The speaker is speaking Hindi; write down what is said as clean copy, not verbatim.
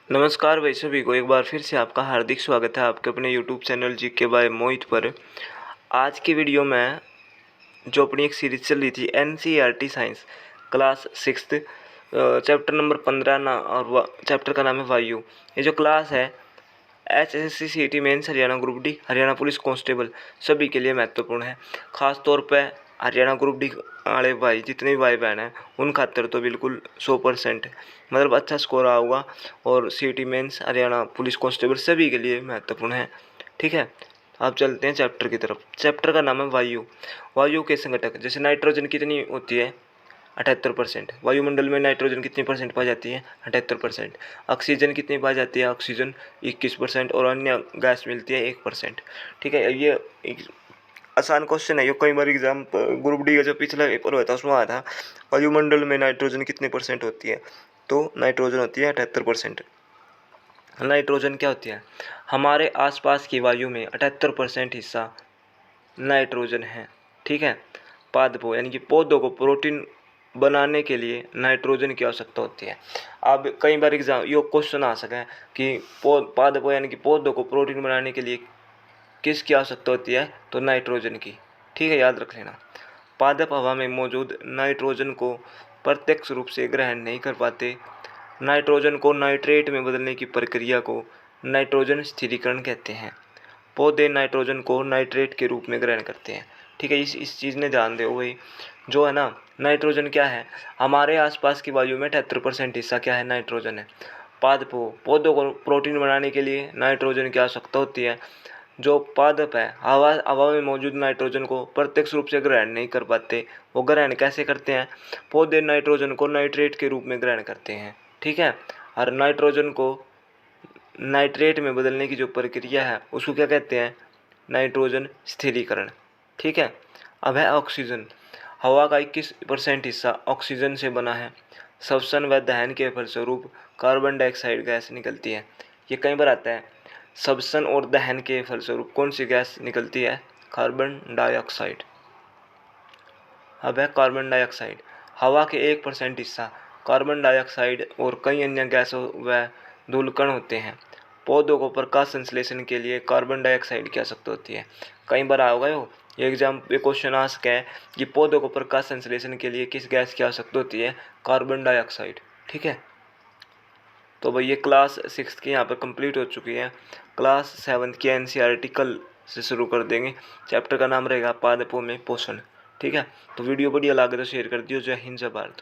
नमस्कार भाई सभी को एक बार फिर से आपका हार्दिक स्वागत है आपके अपने यूट्यूब चैनल जीके बाय मोहित पर। आज की वीडियो में जो अपनी एक सीरीज चल रही थी NCERT science class sixth chapter number 15 ना और चैप्टर का नाम है वायु। ये जो क्लास है HSSC CET mains Haryana group D Haryana police constable सभी के लिए महत्वपूर्ण है। ख़ास तौर पे हरियाणा ग्रुप डी वाले भाई जितने भी भाई बहन हैं उन खातर तो बिल्कुल 100% मतलब अच्छा स्कोर आया होगा। और CET mains Haryana police constable सभी के लिए महत्वपूर्ण है। ठीक है, आप चलते हैं चैप्टर की तरफ। चैप्टर का नाम है वायु। वायु के संघटक जैसे नाइट्रोजन कितनी होती है 78%। वायुमंडल में नाइट्रोजन कितनी परसेंट पाई जाती है 78%। ऑक्सीजन कितनी पाई जाती है ऑक्सीजन 21% और अन्य गैस मिलती है 1%। ठीक है, ये एक आसान क्वेश्चन है। ये कई बार एग्जाम ग्रुप डी का जो पिछला पेपर हुआ था उसमें आया था वायुमंडल में नाइट्रोजन कितनी परसेंट होती है, तो नाइट्रोजन होती है 78%। नाइट्रोजन क्या होती है, हमारे आसपास की वायु में 78% हिस्सा नाइट्रोजन है। ठीक है, पादपों यानी कि पौधों को प्रोटीन बनाने के लिए नाइट्रोजन की आवश्यकता होती है। अब कई बार एग्जाम ये क्वेश्चन आ सके कि पादपों यानी कि पौधों को प्रोटीन बनाने के लिए किसकी आवश्यकता होती है, तो नाइट्रोजन की। ठीक है, याद रख लेना। पादप हवा में मौजूद नाइट्रोजन को प्रत्यक्ष रूप से ग्रहण नहीं कर पाते। नाइट्रोजन को नाइट्रेट में बदलने की प्रक्रिया को नाइट्रोजन स्थिरीकरण कहते हैं। पौधे नाइट्रोजन को नाइट्रेट के रूप में ग्रहण करते हैं। ठीक है, इस चीज़ ने ध्यान दो भाई। जो है ना, नाइट्रोजन क्या है, हमारे आसपास की वायु में 78% हिस्सा क्या है, नाइट्रोजन है। पादपों पौधों को प्रोटीन बनाने के लिए नाइट्रोजन की आवश्यकता होती है। जो पादप है हवा हवा में मौजूद नाइट्रोजन को प्रत्यक्ष रूप से ग्रहण नहीं कर पाते। वो ग्रहण कैसे करते हैं, पौधे नाइट्रोजन को नाइट्रेट के रूप में ग्रहण करते हैं। ठीक है, और नाइट्रोजन को नाइट्रेट में बदलने की जो प्रक्रिया है उसको क्या कहते हैं, नाइट्रोजन स्थिरीकरण। ठीक है, अब है ऑक्सीजन। हवा का 21% हिस्सा ऑक्सीजन से बना है। श्वसन व दहन के फलस्वरूप कार्बन डाइऑक्साइड गैस निकलती है। ये कई बार आता है, श्वसन और दहन के फलस्वरूप कौन सी गैस निकलती है, कार्बन डाइऑक्साइड। अब है कार्बन डाइऑक्साइड। हवा के 1% हिस्सा कार्बन डाइऑक्साइड और कई अन्य गैसों व धूलकण होते हैं। पौधों को प्रकाश संश्लेषण के लिए कार्बन डाइऑक्साइड की आवश्यकता होती है। कई बार आओगे ये एग्जाम पे क्वेश्चन आ सके है कि पौधों को प्रकाश संश्लेषण के लिए किस गैस की आवश्यकता होती है, कार्बन डाइऑक्साइड। ठीक है, तो भाई ये क्लास सिक्स की यहाँ पर कंप्लीट हो चुकी है। क्लास सेवन्थ की एनसीईआरटी कल से शुरू कर देंगे। चैप्टर का नाम रहेगा पादपों में पोषण। ठीक है, तो वीडियो बढ़िया लगे तो शेयर कर दियो। जय हिंद जय भारत।